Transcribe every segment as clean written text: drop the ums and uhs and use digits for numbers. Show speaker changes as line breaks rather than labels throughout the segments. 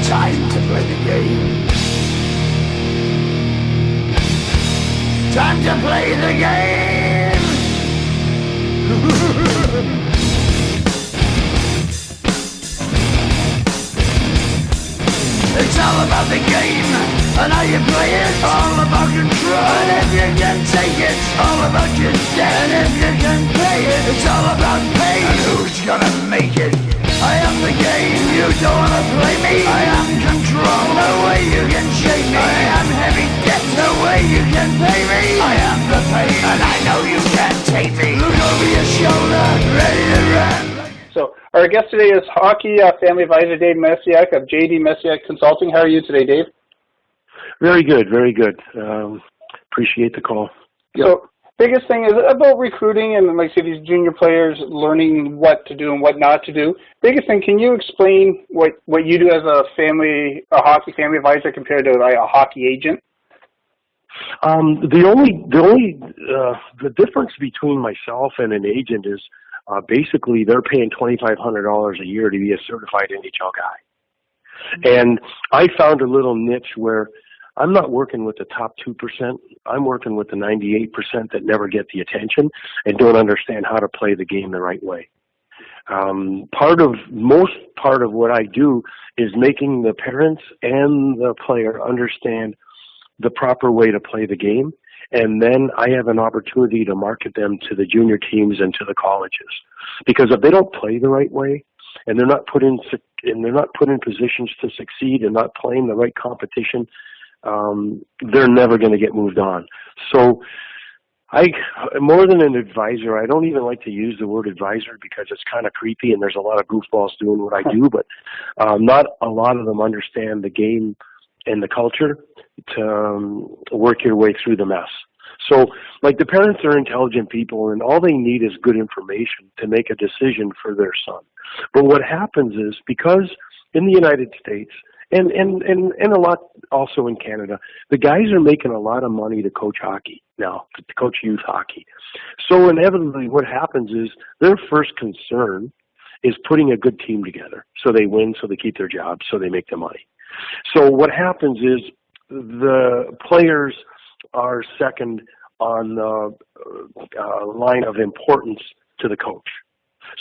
Time to play the game. Time to play the game. It's all about the game and how you play it. All about control, and if you can take it, all about your debt. And if you can pay it, it's all about pain. And who's gonna make it? I am the game, you don't wanna play me. I am control, no way you can shake me. I am heavy debt, no way you can pay me. I am the pain, and I know you can't take me. Look over your shoulder, ready to run.
So our guest today is hockey family advisor Dave Maciuk of J.D Maciuk Consulting. How are you today, Dave?
Very good, very good. Appreciate the call.
So biggest thing is about recruiting and, like, say, these junior players learning what to do and what not to do. Biggest thing, can you explain what you do as a hockey family advisor compared to like a hockey agent?
The difference between myself and an agent is basically they're paying $2,500 a year to be a certified NHL guy. And I found a little niche where I'm not working with the top 2%. I'm working with the 98% that never get the attention and don't understand how to play the game the right way. Part of what I do is making the parents and the player understand the proper way to play the game. And then I have an opportunity to market them to the junior teams and to the colleges. Because if they don't play the right way and they're not put in positions to succeed and not playing the right competition, they're never going to get moved on. So more than an advisor, I don't even like to use the word advisor because it's kind of creepy and there's a lot of goofballs doing what I do, but not a lot of them understand the game and the culture to work your way through the mess. So, like, the parents are intelligent people, and all they need is good information to make a decision for their son. But what happens is, because in the United States, and a lot also in Canada, the guys are making a lot of money to coach hockey now, to coach youth hockey. So inevitably what happens is their first concern is putting a good team together. So they win, so they keep their jobs, so they make the money. So what happens is the players are second on the line of importance to the coach.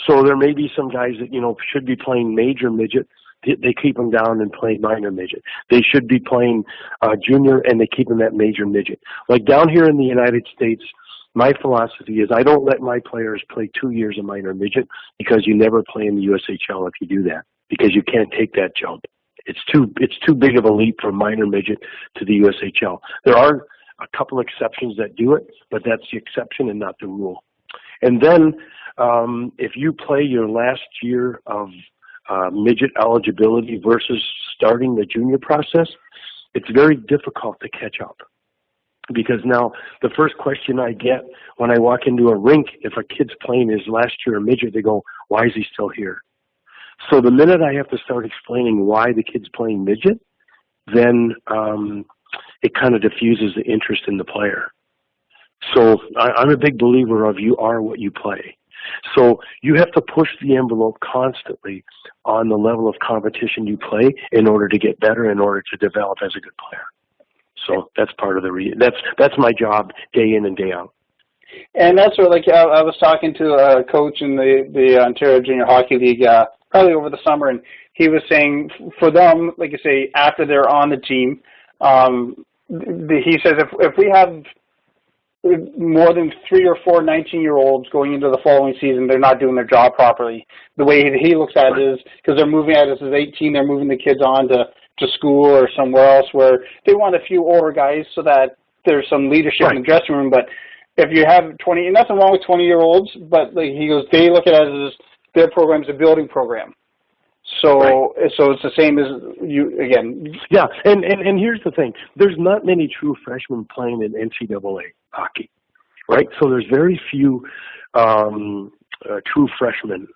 So there may be some guys that, should be playing major midget. They keep them down and play minor midget. They should be playing junior, and they keep them at major midget. Like down here in the United States, my philosophy is I don't let my players play 2 years of minor midget because you never play in the USHL if you do that, because you can't take that jump. It's too big of a leap from minor midget to the USHL. There are a couple exceptions that do it, but that's the exception and not the rule. And then if you play your last year of midget eligibility versus starting the junior process, it's very difficult to catch up. Because now the first question I get when I walk into a rink, if a kid's playing his last year of midget, they go, "Why is he still here?" So the minute I have to start explaining why the kid's playing midget, then it kind of diffuses the interest in the player. So I'm a big believer of you are what you play. So you have to push the envelope constantly on the level of competition you play in order to get better, in order to develop as a good player. So that's part of the that's my job day in and day out.
And that's where, like, I was talking to a coach in the Ontario Junior Hockey League probably over the summer, and he was saying for them, like you say, after they're on the team, he says if we have more than 3 or 4 19-year-olds going into the following season, they're not doing their job properly. The way he looks at it is because they're moving at us as 18, they're moving the kids on to school or somewhere else where they want a few older guys so that there's some leadership in the dressing room. But if you have 20, and nothing wrong with 20-year-olds, but like he goes, they look at it as their program's a building program. So so it's the same as you, again. Yeah,
and here's the thing. There's not many true freshmen playing in NCAA hockey, right? So there's very few true freshmen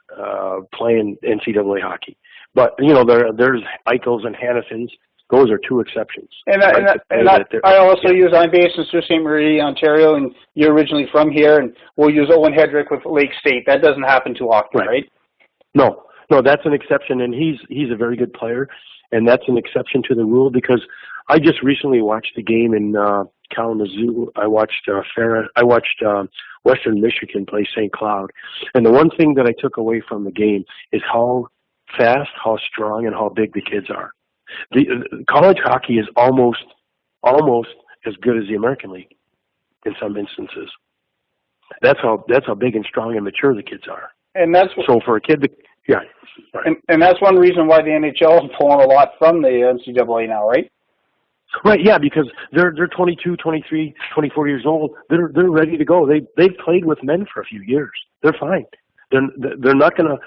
playing NCAA hockey. But, there's Eichels and Hannafins. Those are 2 exceptions.
I also use, I'm based in Sault Ste. Marie, Ontario, and you're originally from here, and we'll use Owen Hedrick with Lake State. That doesn't happen too often, right?
No. No, that's an exception, and he's a very good player, and that's an exception to the rule because I just recently watched the game in Kalamazoo. I watched Western Michigan play St. Cloud, and the one thing that I took away from the game is how fast, how strong, and how big the kids are. The college hockey is almost as good as the American League in some instances. That's how big and strong and mature the kids are.
And that's
so for a kid to, yeah. Right.
And that's one reason why the NHL is pulling a lot from the NCAA now, right?
Right, yeah, because they're 22, 23, 24 years old. They're ready to go. They've played with men for a few years. They're fine. They're not going to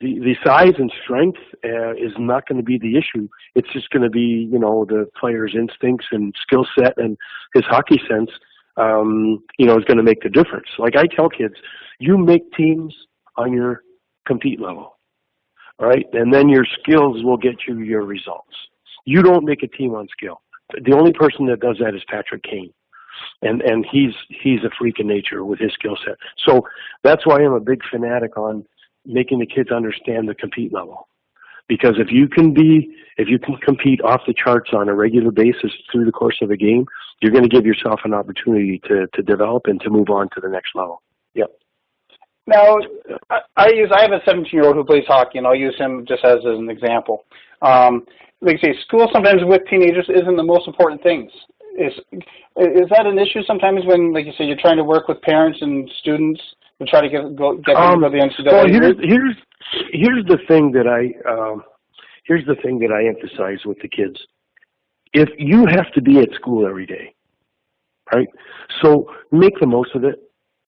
the size and strength is not going to be the issue. It's just going to be, the player's instincts and skill set and his hockey sense, is going to make the difference. Like I tell kids, you make teams on your compete level, all right? And then your skills will get you your results. You don't make a team on skill. The only person that does that is Patrick Kane. And he's a freak of nature with his skill set. So that's why I'm a big fanatic on making the kids understand the compete level. Because if you can compete off the charts on a regular basis through the course of a game, you're going to give yourself an opportunity to develop and to move on to the next level. Yep.
Now, I have a 17-year-old who plays hockey, and I'll use him just as an example. Like I say, school sometimes with teenagers isn't the most important things. Is that an issue sometimes when, like you say, you're trying to work with parents and students to try to get them to go to the NCAA?
Well, here's the thing that I emphasize with the kids. If you have to be at school every day, right? So make the most of it.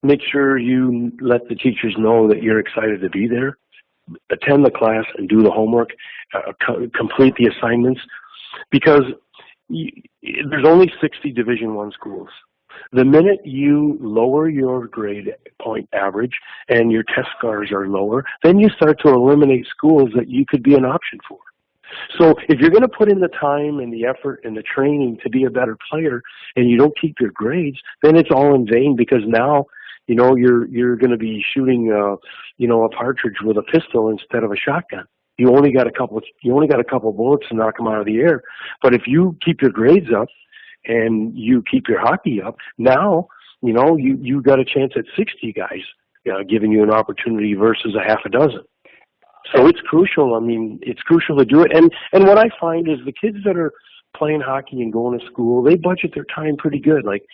Make sure you let the teachers know that you're excited to be there. Attend the class and do the homework. Complete the assignments, because there's only 60 Division I schools. The minute you lower your grade point average and your test scores are lower, then you start to eliminate schools that you could be an option for. So if you're going to put in the time and the effort and the training to be a better player and you don't keep your grades, then it's all in vain, because now, you're going to be shooting, a partridge with a pistol instead of a shotgun. You only got a couple bullets to knock them out of the air. But if you keep your grades up and you keep your hockey up, now, you got a chance at 60 guys giving you an opportunity versus a half a dozen. So it's crucial. I mean, it's crucial to do it. And what I find is the kids that are playing hockey and going to school, they budget their time pretty good. Like,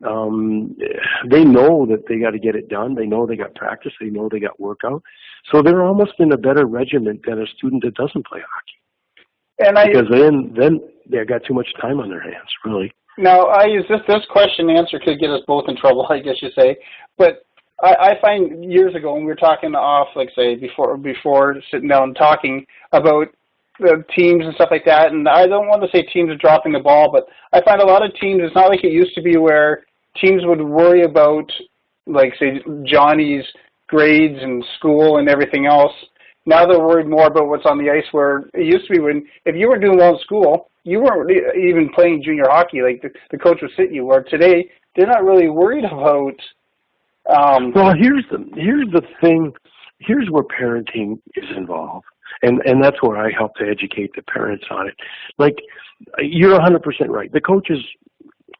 they know that they got to get it done. They know they got practice. They know they got workout. So they're almost in a better regiment than a student that doesn't play hockey. Because then they got too much time on their hands, really.
Now, I use this question and answer could get us both in trouble, I guess you say. But I find years ago when we were talking off, like say before sitting down and talking about the teams and stuff like that, and I don't want to say teams are dropping the ball, but I find a lot of teams, it's not like it used to be where teams would worry about, like say, Johnny's grades and school and everything else. Now they're worried more about what's on the ice, where it used to be when, if you were doing well in school, you weren't even playing junior hockey, like the coach would sit you, where today they're not really worried about.
Well, here's the thing. Here's where parenting is involved. And that's where I help to educate the parents on it. Like, you're 100% right. The coaches,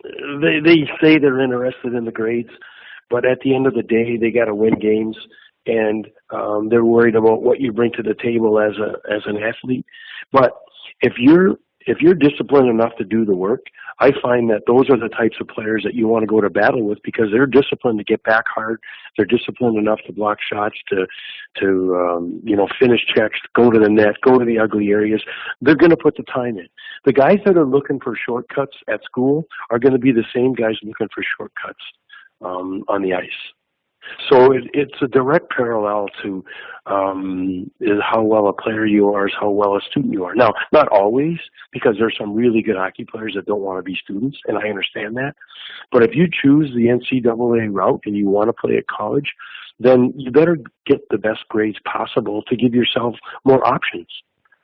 they say they're interested in the grades, but at the end of the day, they got to win games, and they're worried about what you bring to the table as an athlete. But if you're disciplined enough to do the work, I find that those are the types of players that you want to go to battle with, because they're disciplined to get back hard. They're disciplined enough to block shots, to finish checks, go to the net, go to the ugly areas. They're going to put the time in. The guys that are looking for shortcuts at school are going to be the same guys looking for shortcuts on the ice. So it's a direct parallel to is how well a player you are is how well a student you are. Now, not always, because there's some really good hockey players that don't want to be students, and I understand that. But if you choose the NCAA route and you want to play at college, then you better get the best grades possible to give yourself more options,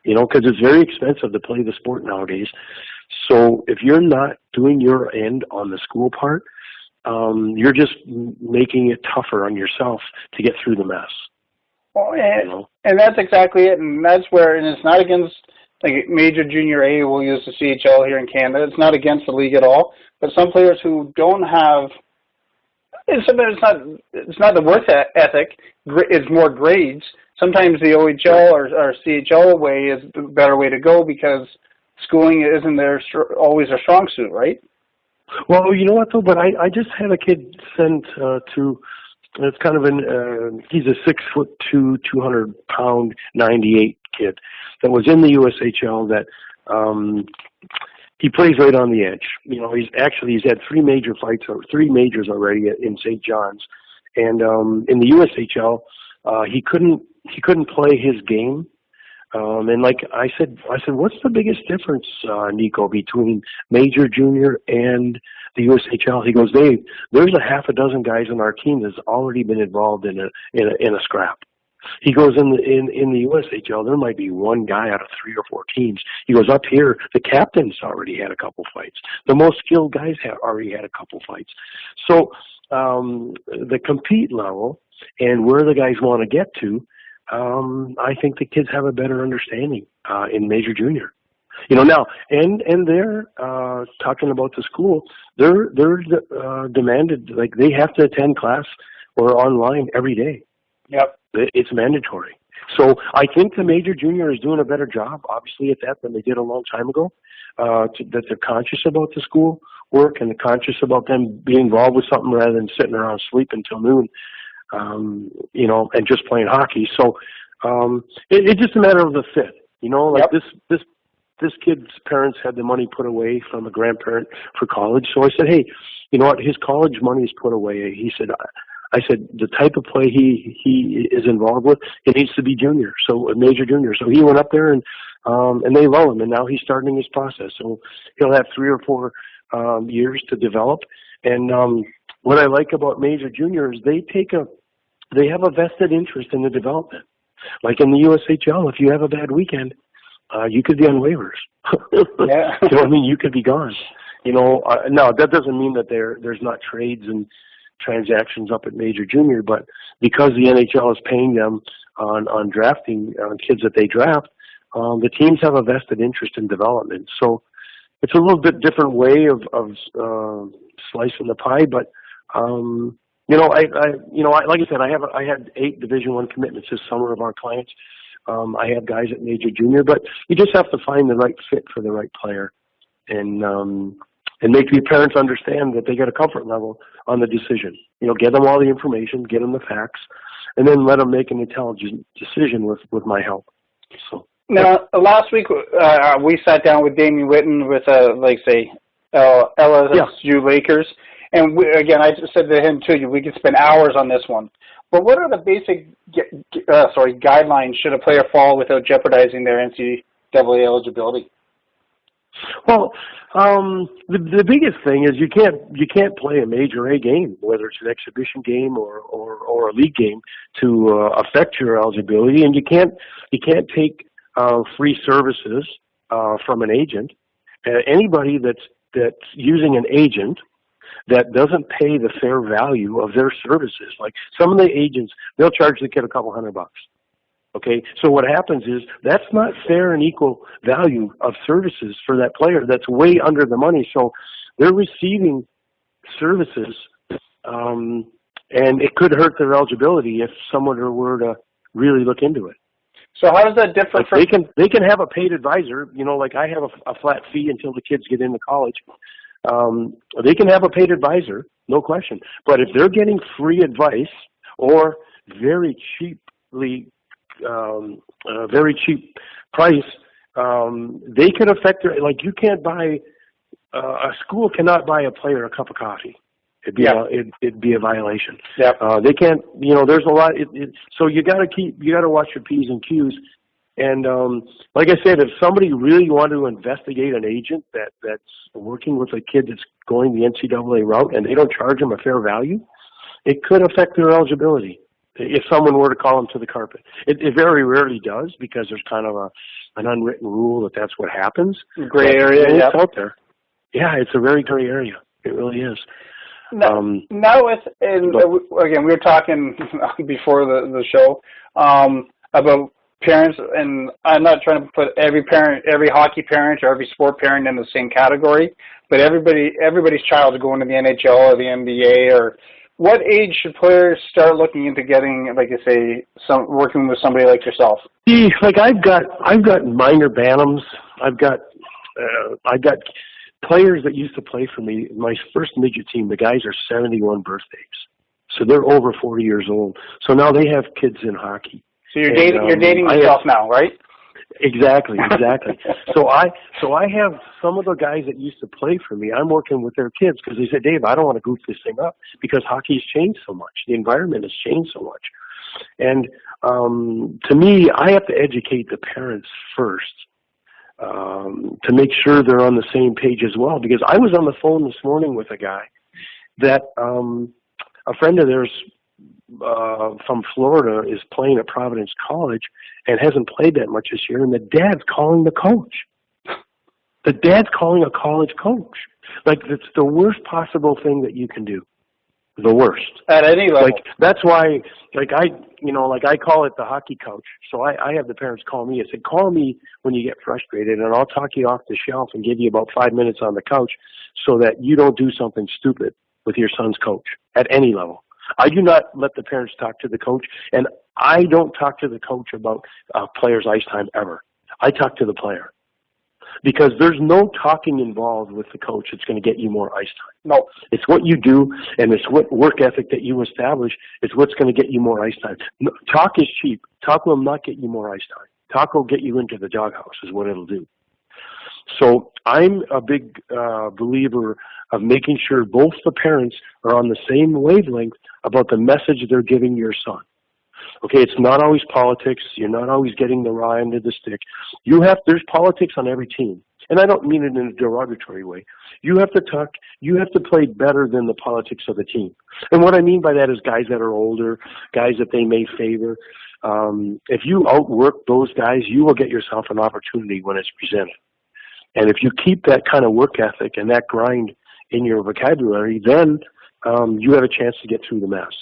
because it's very expensive to play the sport nowadays. So if you're not doing your end on the school part, you're just making it tougher on yourself to get through the mess.
Well, and that's exactly it, and that's where, and it's not against, like, major junior A, we'll use the CHL here in Canada. It's not against the league at all, but some players who don't have, it's not the work ethic, it's more grades. Sometimes the OHL or CHL way is the better way to go because schooling isn't always a strong suit, right?
Well, you know what, though? But I just had a kid sent to, it's kind of he's a 6'2", 200-pound, 98 kid that was in the USHL that he plays right on the edge. You know, he's had three majors already in St. John's. And in the USHL, he couldn't play his game. And like I said, what's the biggest difference, Nico, between major, junior, and the USHL? He goes, there's a half a dozen guys on our team that's already been involved in a scrap. He goes, in the USHL, there might be one guy out of 3 or 4 teams. He goes, up here, the captain's already had a couple fights. The most skilled guys have already had a couple fights. So the compete level and where the guys want to get to, I think the kids have a better understanding in major junior. You know, now, and they're talking about the school, they're demanded, like, they have to attend class or online every day.
Yep.
It's mandatory. So I think the major junior is doing a better job, obviously, at that than they did a long time ago, that they're conscious about the school work and they're conscious about them being involved with something rather than sitting around sleeping until noon, you know, and just playing hockey. So it's just a matter of the fit. You know, like this kid's parents had the money put away from a grandparent for college. So I said, hey, you know what, his college money is put away. I said, the type of play he is involved with, it needs to be junior, so a major junior. So he went up there and they love him, and now he's starting his process. So he'll have 3 or 4 years to develop. And what I like about major junior is they have a vested interest in the development. Like in the USHL, if you have a bad weekend, you could be on waivers.
Yeah.
You know what I mean? You could be gone. You know, now that doesn't mean that there's not trades and transactions up at major junior, but because the NHL is paying them on drafting kids that they draft, the teams have a vested interest in development. So it's a little bit different way of slicing the pie, but you know, like I said, I had 8 Division I commitments this summer of our clients. I have guys at major junior, but you just have to find the right fit for the right player, and make the parents understand that they got a comfort level on the decision. You know, get them all the information, get them the facts, and then let them make an intelligent decision with my help. So
now, last week we sat down with Damien Witten with LSU Lakers, and again, I just said to him too, we could spend hours on this one. But what are the basic guidelines should a player fall without jeopardizing their NCAA eligibility?
Well, the biggest thing is you can't play a major A game, whether it's an exhibition game or a league game, to affect your eligibility, and you can't take free services from an agent. Anybody that's using an agent that doesn't pay the fair value of their services, like some of the agents, they'll charge the kid a couple $100. Okay, so what happens is that's not fair and equal value of services for that player. That's way under the money. So they're receiving services, and it could hurt their eligibility if someone were to really look into it.
So how does that differ from...
They can have a paid advisor. You know, like I have a flat fee until the kids get into college. They can have a paid advisor, no question. But if they're getting free advice or very cheap price, they could affect their, like, you can't buy, a school cannot buy a player a cup of coffee. It'd be a violation.
Yep.
They can't, you know, there's a lot, so you gotta watch your P's and Q's. And, like I said, if somebody really wanted to investigate an agent that's working with a kid that's going the NCAA route and they don't charge them a fair value, it could affect their eligibility. If someone were to call them to the carpet, it very rarely does, because there's kind of an unwritten rule that's what happens.
Gray area,
it's out there. Yeah, it's a very gray area. It really is.
Now again, we were talking before the show about parents, and I'm not trying to put every hockey parent or every sport parent in the same category, but everybody's child is going to the NHL or the NBA. Or what age should players start looking into getting, like you say, working with somebody like yourself?
Like I've got minor bantams. I've got players that used to play for me. My first midget team, the guys are 71 birthdays, so they're over 40 years old. So now they have kids in hockey.
So you're dating yourself now, right?
Exactly. So I have some of the guys that used to play for me. I'm working with their kids because they said, Dave, I don't want to goof this thing up because hockey's changed so much. The environment has changed so much, and to me, I have to educate the parents first. To make sure they're on the same page as well. Because I was on the phone this morning with a guy that a friend of theirs from Florida is playing at Providence College and hasn't played that much this year, and the dad's calling the coach. The dad's calling a college coach. Like, it's the worst possible thing that you can do. The worst.
At any level.
Like, that's why, I call it the hockey coach. So I have the parents call me and say, call me when you get frustrated, and I'll talk you off the shelf and give you about 5 minutes on the couch so that you don't do something stupid with your son's coach at any level. I do not let the parents talk to the coach, and I don't talk to the coach about player's ice time ever. I talk to the player. Because there's no talking involved with the coach that's going to get you more ice time.
No.
It's what you do, and it's what work ethic that you establish. It's what's going to get you more ice time. No, talk is cheap. Talk will not get you more ice time. Talk will get you into the doghouse is what it'll do. So I'm a big believer of making sure both the parents are on the same wavelength about the message they're giving your son. Okay, it's not always politics. You're not always getting the raw end of the stick. There's politics on every team. And I don't mean it in a derogatory way. You have to talk, you have to play better than the politics of the team. And what I mean by that is guys that are older, guys that they may favor. If you outwork those guys, you will get yourself an opportunity when it's presented. And if you keep that kind of work ethic and that grind in your vocabulary, then you have a chance to get through the mess.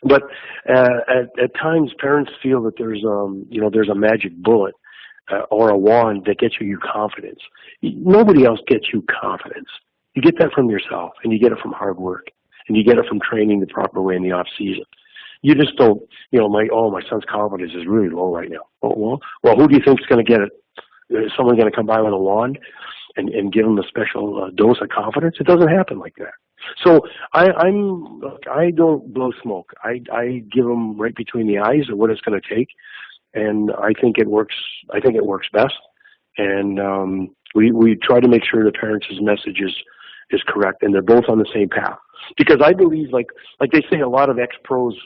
But at times, parents feel that there's a magic bullet or a wand that gets you your confidence. Nobody else gets you confidence. You get that from yourself, and you get it from hard work, and you get it from training the proper way in the off season. You just don't, my son's confidence is really low right now. Oh, well, who do you think is going to get it? Is someone going to come by with a wand and give him a special dose of confidence? It doesn't happen like that. So I don't blow smoke. I give them right between the eyes of what it's going to take, and I think it works. I think it works best, and we try to make sure the parents' message is correct, and they're both on the same path. Because I believe, like they say, a lot of ex-pros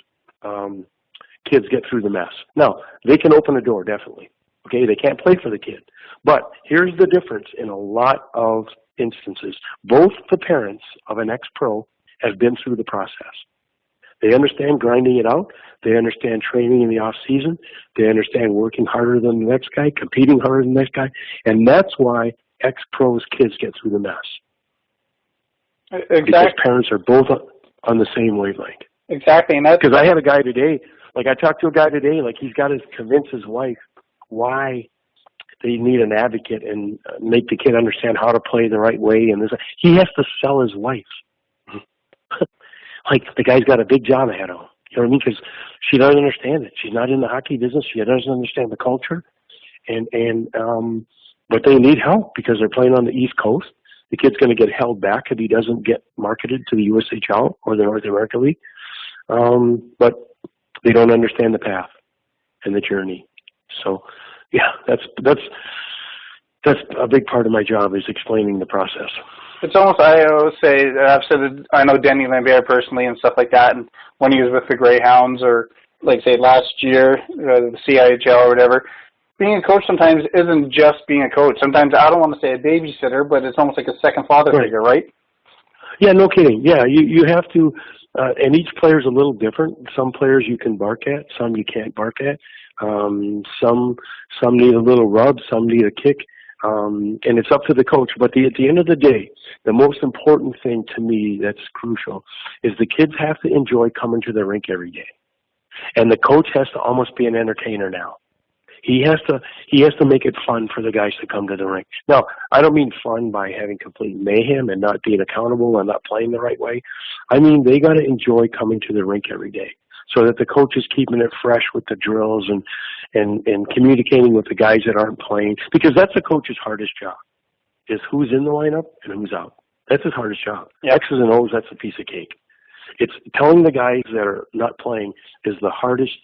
kids get through the mess. Now they can open a door, definitely. Okay, they can't play for the kid, but here's the difference in a lot of instances. Both the parents of an ex-pro have been through the process. They understand grinding it out. They understand training in the off season. They understand working harder than the next guy, competing harder than the next guy. And that's why ex-pros kids get through the mess.
Exactly.
Because parents are both on the same wavelength.
Exactly. And that's
because I had a guy today, I talked to a guy today, he's got to convince his wife why they need an advocate and make the kid understand how to play the right way. And he has to sell his wife. The guy's got a big job ahead of him. You know what I mean? Because she doesn't understand it. She's not in the hockey business. She doesn't understand the culture. But they need help because they're playing on the East Coast. The kid's going to get held back if he doesn't get marketed to the USHL or the North America League. But they don't understand the path and the journey. So, yeah, that's a big part of my job is explaining the process.
It's almost, I always say, I know Denny Lambert personally and stuff like that, and when he was with the Greyhounds or, say, last year, the CIHL or whatever, being a coach sometimes isn't just being a coach. Sometimes, I don't want to say a babysitter, but it's almost like a second father figure, right? Yeah,
no kidding. Yeah, you have to, and each player's a little different. Some players you can bark at, some you can't bark at. Some need a little rub, some need a kick. and it's up to the coach. But at the end of the day, the most important thing to me that's crucial is the kids have to enjoy coming to the rink every day. And the coach has to almost be an entertainer now. He has to make it fun for the guys to come to the rink. Now, I don't mean fun by having complete mayhem and not being accountable and not playing the right way. I mean, they got to enjoy coming to the rink every day so that the coach is keeping it fresh with the drills and communicating with the guys that aren't playing, because that's the coach's hardest job, is who's in the lineup and who's out. That's his hardest job. Yep. X's and O's, that's a piece of cake. It's telling the guys that are not playing is the hardest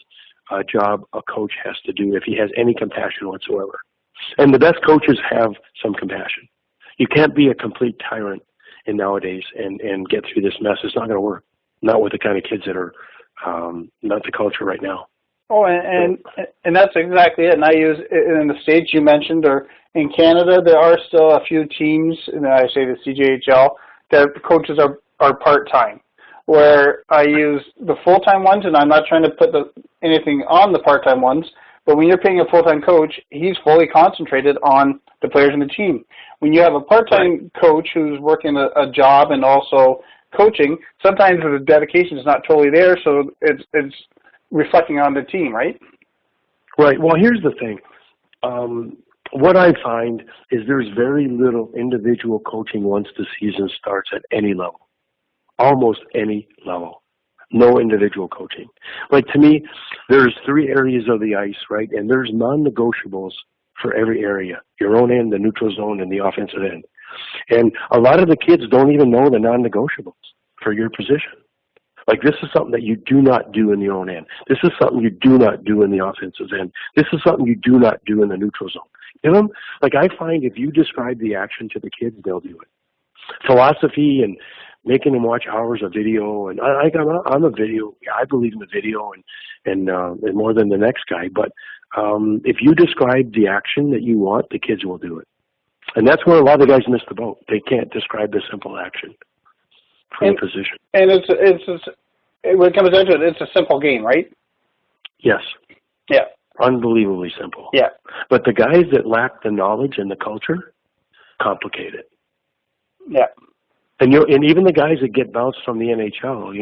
job a coach has to do if he has any compassion whatsoever. And the best coaches have some compassion. You can't be a complete tyrant in nowadays and get through this mess. It's not going to work. Not with the kind of kids that are not the culture right now.
Oh, and that's exactly it. And I use in the States you mentioned, or in Canada, there are still a few teams, and I say the CJHL, that the coaches are part-time, where I use the full-time ones, and I'm not trying to put anything on the part-time ones, but when you're paying a full-time coach, he's fully concentrated on the players in the team. When you have a part-time coach who's working a job and also coaching, sometimes the dedication is not totally there, so it's reflecting on the team, right?
Right. Well, here's the thing. What I find is there's very little individual coaching once the season starts at any level. Almost any level. No individual coaching. Like, to me, there's 3 areas of the ice, right? And there's non-negotiables for every area. Your own end, the neutral zone, and the offensive end. And a lot of the kids don't even know the non-negotiables for your position. Like, this is something that you do not do in your own end. This is something you do not do in the offensive end. This is something you do not do in the neutral zone. You know, like, I find if you describe the action to the kids, they'll do it. Philosophy and making them watch hours of video, and I'm a video. I believe in the video and more than the next guy. But if you describe the action that you want, the kids will do it. And that's where a lot of the guys miss the boat. They can't describe the simple action for the position.
And when it comes down to it, it's a simple game, right?
Yes.
Yeah.
Unbelievably simple.
Yeah.
But the guys that lack the knowledge and the culture complicate it.
Yeah.
And even the guys that get bounced from the NHL,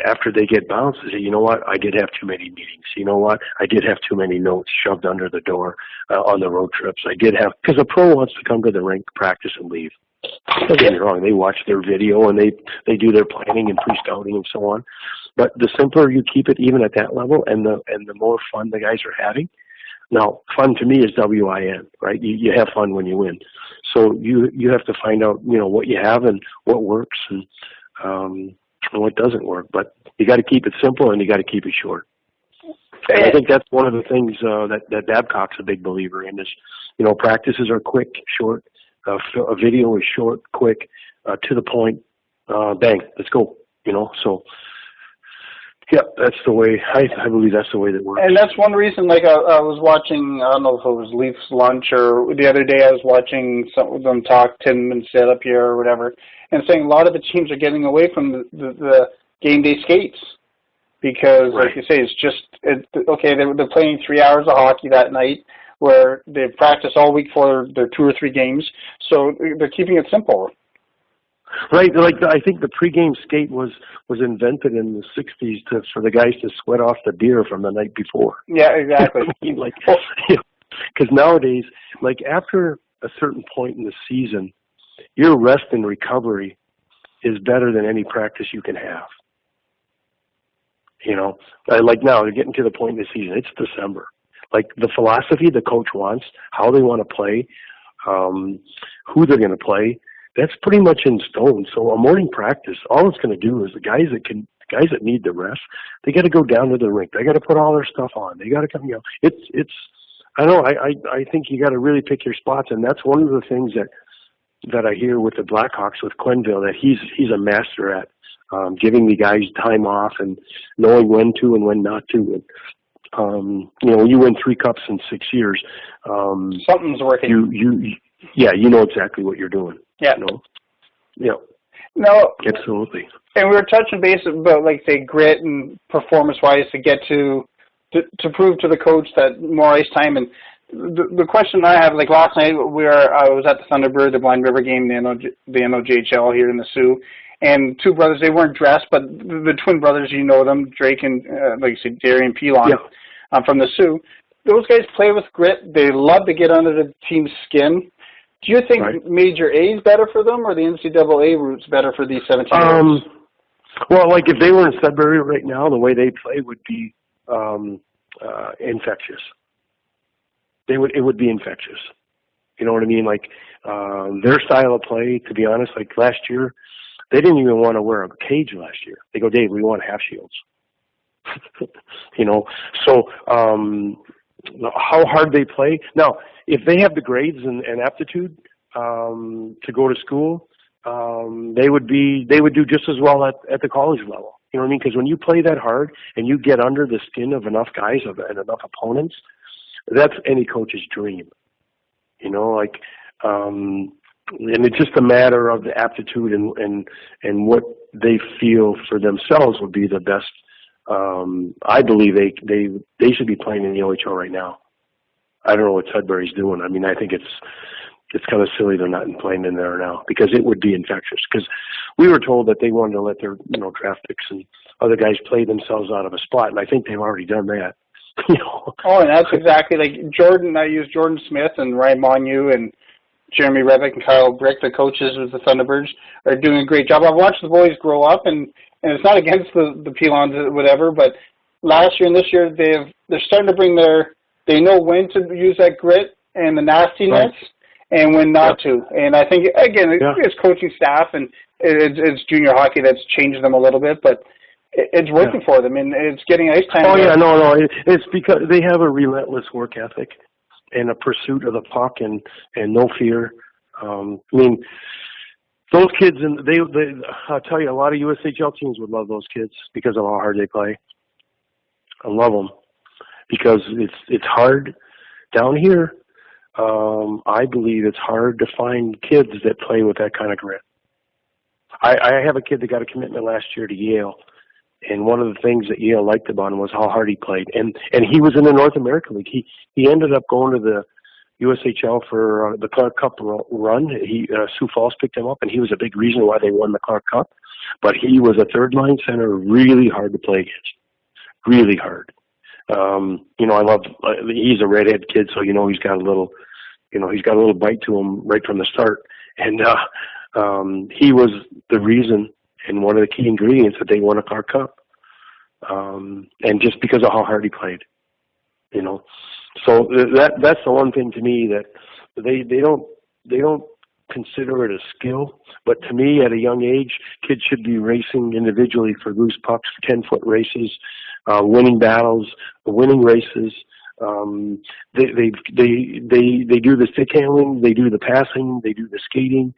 after they get bounced, they say, you know what, I did have too many meetings. You know what, I did have too many notes shoved under the door on the road trips. I did have, because a pro wants to come to the rink, practice, and leave. Don't get me wrong, they watch their video and they do their planning and pre-scouting and so on. But the simpler you keep it, even at that level, and the more fun the guys are having. Now, fun to me is WIN, right? You have fun when you win. So you have to find out, what you have and what works and what doesn't work. But you got to keep it simple and you got to keep it short. And I think that's one of the things that Babcock's a big believer in is, practices are quick, short. A video is short, quick, to the point. Bang, let's go. So. Yeah, that's the way, I believe that's the way that works.
And that's one reason, like, I was watching, I don't know if it was Leafs Lunch, or the other day I was watching some of them talk, Tinman sit up here or whatever, and saying a lot of the teams are getting away from the game day skates. Because,
right.
Like you say, it's just, okay, they're playing 3 hours of hockey that night, where they practice all week for their 2 or 3 games, so they're keeping it simple.
Right, like I think the pregame skate was invented in the '60s for the guys to sweat off the beer from the night before.
Yeah, exactly.
Because nowadays, like after a certain point in the season, your rest and recovery is better than any practice you can have. Like now they're getting to the point in the season. It's December. Like the philosophy the coach wants, how they want to play, who they're going to play. That's pretty much in stone. So a morning practice, all it's going to do is the guys that need the rest, they got to go down to the rink. They got to put all their stuff on. They got to come. I think you got to really pick your spots, and that's one of the things that I hear with the Blackhawks with Quenneville, that he's a master at giving the guys time off and knowing when to and when not to. And, you win 3 cups in 6 years.
Something's working.
You know exactly what you're doing.
Yeah.
Yeah.
No.
Absolutely.
And we were touching base about, like, say, grit and performance-wise to get to to prove to the coach that more ice time. And the question I have, like last night, I was at the Thunderbird, the Blind River game, the NOJHL here in the Sioux, and two brothers, they weren't dressed, but the twin brothers, you know them, Drake and, like you said, Darian Pilon, from the Sioux. Those guys play with grit. They love to get under the team's skin. Do you think Major A is better for them, or the NCAA route's better for these 17-year-olds?
Well, like if they were in Sudbury right now, the way they play would be infectious. It would be infectious. You know what I mean? Like their style of play, to be honest, like last year, they didn't even want to wear a cage last year. They go, Dave, we want half shields. You know, so how hard they play. Now, if they have the grades and aptitude to go to school, they would do just as well at the college level. You know what I mean? Because when you play that hard and you get under the skin of enough guys and enough opponents, that's any coach's dream. You know, like, and it's just a matter of the aptitude and what they feel for themselves would be the best. I believe they should be playing in the OHL right now. I don't know what Sudbury's doing. I mean, I think it's kind of silly they're not playing in there now, because it would be infectious. Because we were told that they wanted to let their draft picks and other guys play themselves out of a spot, and I think they've already done that. You know? Oh,
and that's exactly like Jordan. I use Jordan Smith and Ryan Monyu and Jeremy Revick and Kyle Brick, the coaches with the Thunderbirds, are doing a great job. I've watched the boys grow up, and it's not against the Pilons or whatever, but last year and this year they're starting to bring they know when to use that grit and the nastiness and when not to. And I think, again, it's coaching staff and it's junior hockey that's changed them a little bit, but it's working for them, and it's getting ice time.
Oh, yeah, no. It's because they have a relentless work ethic and a pursuit of the puck and no fear. I mean, those kids, I'll tell you, a lot of USHL teams would love those kids because of how hard they play. I love them because it's hard down here. I believe it's hard to find kids that play with that kind of grit. I have a kid that got a commitment last year to Yale, and one of the things that Yale liked about him was how hard he played. And he was in the North American League. He ended up going to the USHL for the Clark Cup run. Sioux Falls picked him up, and he was a big reason why they won the Clark Cup. But he was a third-line center, really hard to play against, really hard. He's a redhead kid, so he's got a little bite to him right from the start. And he was the reason and one of the key ingredients that they won a Clark Cup. And just because of how hard he played, So that's the one thing to me that they don't consider it a skill, but to me, at a young age, kids should be racing individually for loose pucks, 10-foot races, winning battles, winning races. They do the stick handling, they do the passing, they do the skating,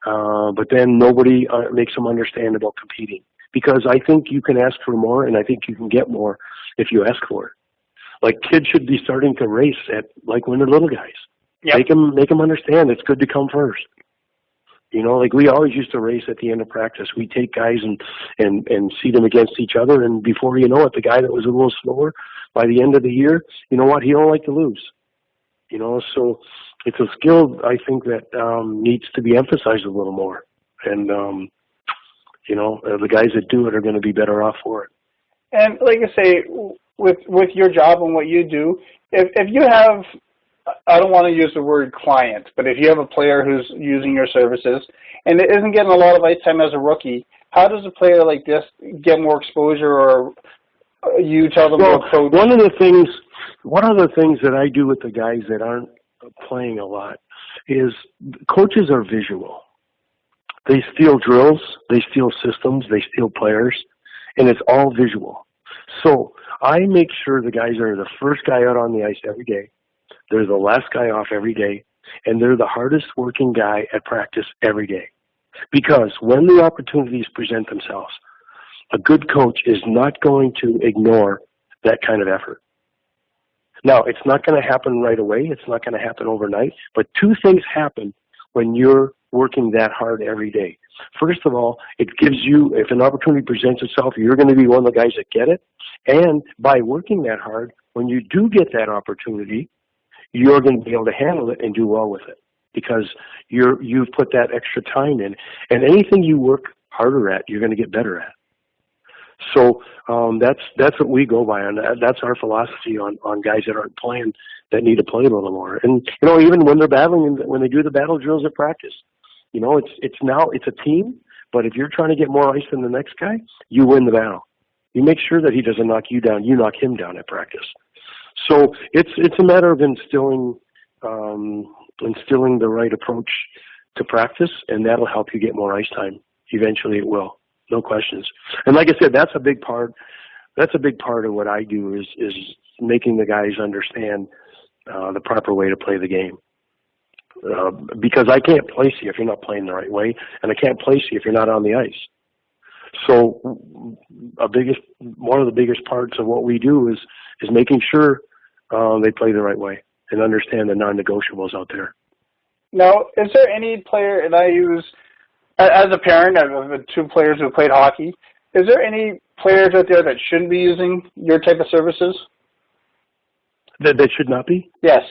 but then nobody makes them understand about competing, because I think you can ask for more, and I think you can get more if you ask for it. Like, kids should be starting to race when they're little guys. Yep. Make them understand it's good to come first. Like we always used to race at the end of practice. We take guys and seed them against each other, and before you know it, the guy that was a little slower, by the end of the year, you know what? He don't like to lose. So it's a skill I think that needs to be emphasized a little more. And the guys that do it are going to be better off for it.
And like I say, with your job and what you do, if you have, I don't want to use the word client, but if you have a player who's using your services and it isn't getting a lot of ice time as a rookie, how does a player like this get more exposure, or you tell them?
Well, one of the things that I do with the guys that aren't playing a lot is coaches are visual. They steal drills, they steal systems, they steal players, and it's all visual. So I make sure the guys are the first guy out on the ice every day. They're the last guy off every day, and they're the hardest working guy at practice every day. Because when the opportunities present themselves, a good coach is not going to ignore that kind of effort. Now, it's not going to happen right away. It's not going to happen overnight. But two things happen when you're working that hard every day. First of all, it gives you, if an opportunity presents itself, you're going to be one of the guys that get it. And by working that hard, when you do get that opportunity, you're going to be able to handle it and do well with it because you've put that extra time in. And anything you work harder at, you're going to get better at. So that's what we go by, and that's our philosophy on guys that aren't playing that need to play a little more. And even when they're battling, when they do the battle drills at practice, it's a team. But if you're trying to get more ice than the next guy, you win the battle. You make sure that he doesn't knock you down. You knock him down at practice. So it's a matter of instilling the right approach to practice, and that'll help you get more ice time. Eventually, it will. No questions. And like I said, that's a big part. That's a big part of what I do is making the guys understand the proper way to play the game. Because I can't place you if you're not playing the right way, and I can't place you if you're not on the ice. So one of the biggest parts of what we do is making sure they play the right way and understand the non-negotiables out there.
Now, is there any player, and I use, as a parent of two players who played hockey, is there any players out there that shouldn't be using your type of services?
That should not be?
Yes.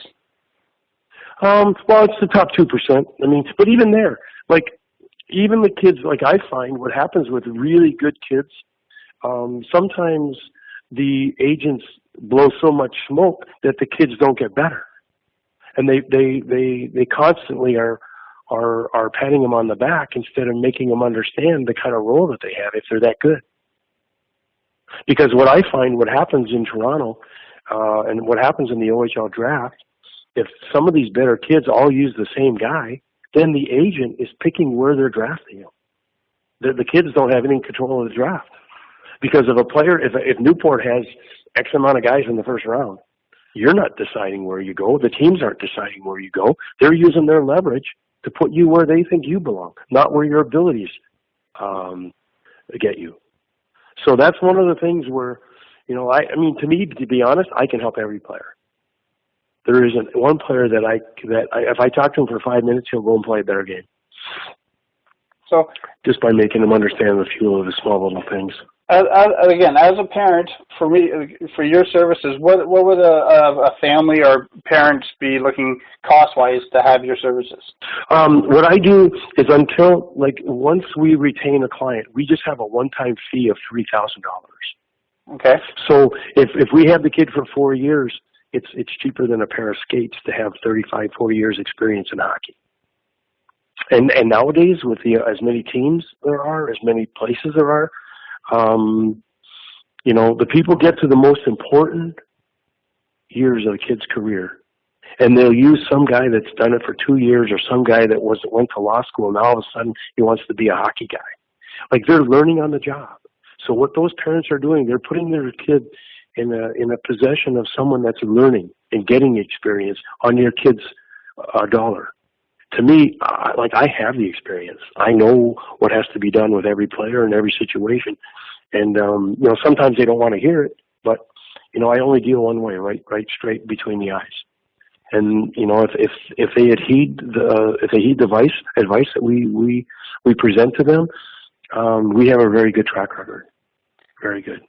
Well, it's the top 2%. I mean, but even there, like, even the kids, like I find what happens with really good kids, sometimes the agents blow so much smoke that the kids don't get better. And they constantly are patting them on the back instead of making them understand the kind of role that they have if they're that good. Because what I find, what happens in Toronto, and what happens in the OHL draft, if some of these better kids all use the same guy, then the agent is picking where they're drafting him. The kids don't have any control of the draft. Because if a player, if Newport has X amount of guys in the first round, you're not deciding where you go. The teams aren't deciding where you go. They're using their leverage to put you where they think you belong, not where your abilities get you. So that's one of the things where, I mean, to me, to be honest, I can help every player. There isn't one player that if I talk to him for 5 minutes, he'll go and play a better game.
So
just by making him understand a few of the small little things.
Again, as a parent, for me, for your services, what would a family or parents be looking cost-wise to have your services?
What I do is once we retain a client, we just have a one-time fee of $3,000.
Okay.
So if we have the kid for 4 years, it's cheaper than a pair of skates to have 35, 40 years experience in hockey. And nowadays, with as many teams there are, as many places there are, the people get to the most important years of a kid's career, and they'll use some guy that's done it for 2 years or some guy that went to law school, and all of a sudden he wants to be a hockey guy. Like, they're learning on the job. So what those parents are doing, they're putting their kid in a possession of someone that's learning and getting experience on your kid's dollar. To me, I have the experience. I know what has to be done with every player in every situation. And, sometimes they don't want to hear it, but, I only deal one way, right straight between the eyes. And, if they heed the advice that we present to them, we have a very good track record. Very good.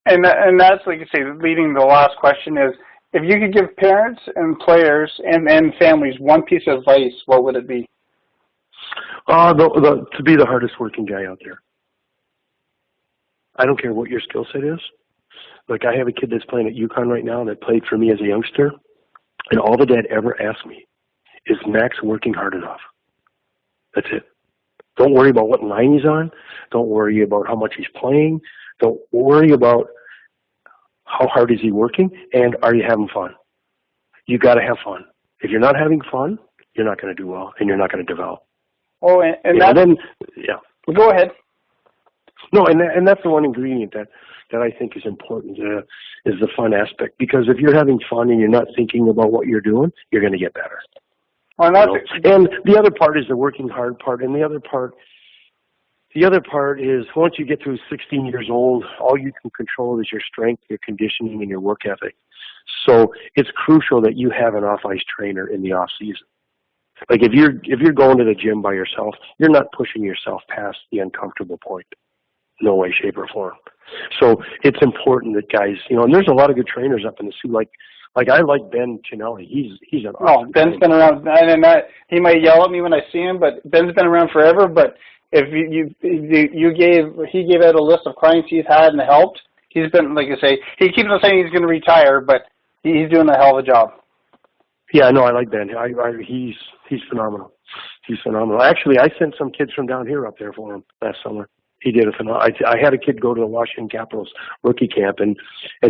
And that's, like you say, leading the last question is, if you could give parents and players and families one piece of advice, what would it be?
To be the hardest working guy out there. I don't care what your skill set is. Like, I have a kid that's playing at UConn right now that played for me as a youngster, and all the dad ever asked me is, Max working hard enough? That's it. Don't worry about what line he's on. Don't worry about how much he's playing. Don't worry about how hard is he working, and are you having fun? You got to have fun. If you're not having fun, you're not going to do well, and you're not going to develop.
Oh, and Go ahead.
No, and that's the one ingredient that I think is important, is the fun aspect. Because if you're having fun and you're not thinking about what you're doing, you're going to get better.
Well,
and the other part is the working hard part, and the other part is, once you get to 16 years old, all you can control is your strength, your conditioning, and your work ethic. So it's crucial that you have an off-ice trainer in the off-season. Like if you're going to the gym by yourself, you're not pushing yourself past the uncomfortable point. No way, shape, or form. So it's important that guys, and there's a lot of good trainers up in the Sioux. Like I like Ben Chinelli. He's an awesome
Ben's
trainer.
been around, and he might yell at me when I see him, but Ben's been around forever. But if he gave out a list of clients he's had and helped. He's been, like I say, he keeps on saying he's going to retire, but he's doing a hell of a job.
Yeah, no, I like Ben. He's phenomenal. He's phenomenal. Actually, I sent some kids from down here up there for him last summer. He did a phenomenal. I had a kid go to the Washington Capitals rookie camp, and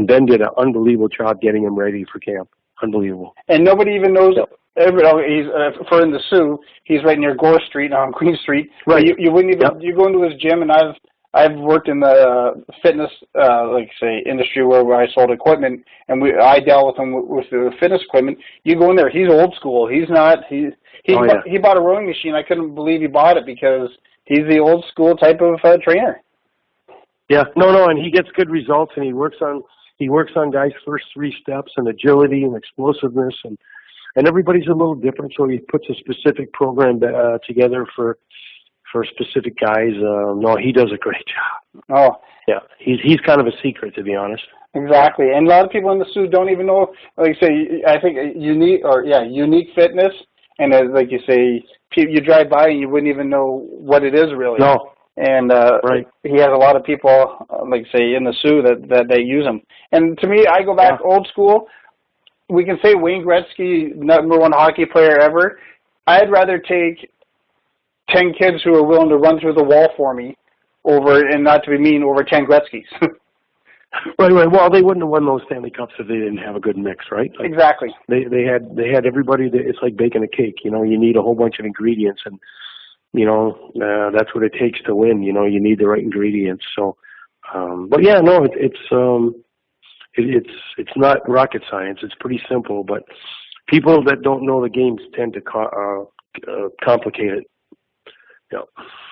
Ben did an unbelievable job getting him ready for camp. Unbelievable.
And nobody even knows.
Yep.
He's for in the Sioux. He's right near Gore Street on Queen Street.
Right.
You wouldn't even. Yep. You go into his gym, and I've worked in the fitness, industry where I sold equipment, and I dealt with him with the fitness equipment. You go in there, he's old school. He bought a rowing machine. I couldn't believe he bought it because he's the old school type of trainer.
Yeah, no, and he gets good results, and he works on guys' first 3 steps and agility and explosiveness, and everybody's a little different. So he puts a specific program together for specific guys. No, he does a great job.
Oh,
yeah, he's kind of a secret, to be honest.
Exactly, and a lot of people in the Sioux don't even know. Like you say, I think unique fitness, and like you say, you drive by and you wouldn't even know what it is really.
No.
And
right.
He has a lot of people, like say, in the Sioux that they use him. And to me, I go back old school. We can say Wayne Gretzky, #1 hockey player ever. I'd rather take 10 kids who are willing to run through the wall for me over, and not to be mean, over 10 Gretzkys.
Right. Well, they wouldn't have won those Stanley Cups if they didn't have a good mix, right? Like
exactly.
They had everybody. It's like baking a cake. You need a whole bunch of ingredients, and that's what it takes to win. You need the right ingredients. So, but yeah, no, it's not rocket science. It's pretty simple. But people that don't know the games tend to complicate it. Yeah.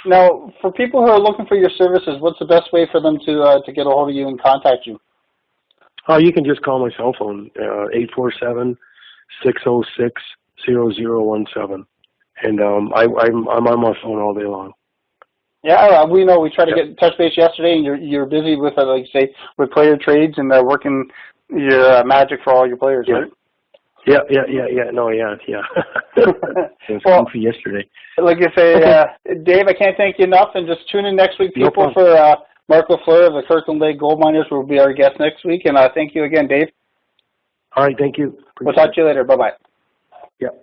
Now, for people who are looking for your services, what's the best way for them to get a hold of you and contact you?
You can just call my cell phone, 847-606-0017. And I'm on my phone all day long.
Yeah, we know. We tried to get in touch base yesterday, and you're busy with, like you say, with player trades and working your magic for all your players, right?
Yeah. No, yeah. It was goofy yesterday.
Like you say, Dave, I can't thank you enough, and just tune in next week, people, for Marc Lafleur of the Kirkland Lake Gold Miners will be our guest next week, and thank you again, Dave.
All right, thank you.
We'll talk to you later. Bye-bye.
Yeah.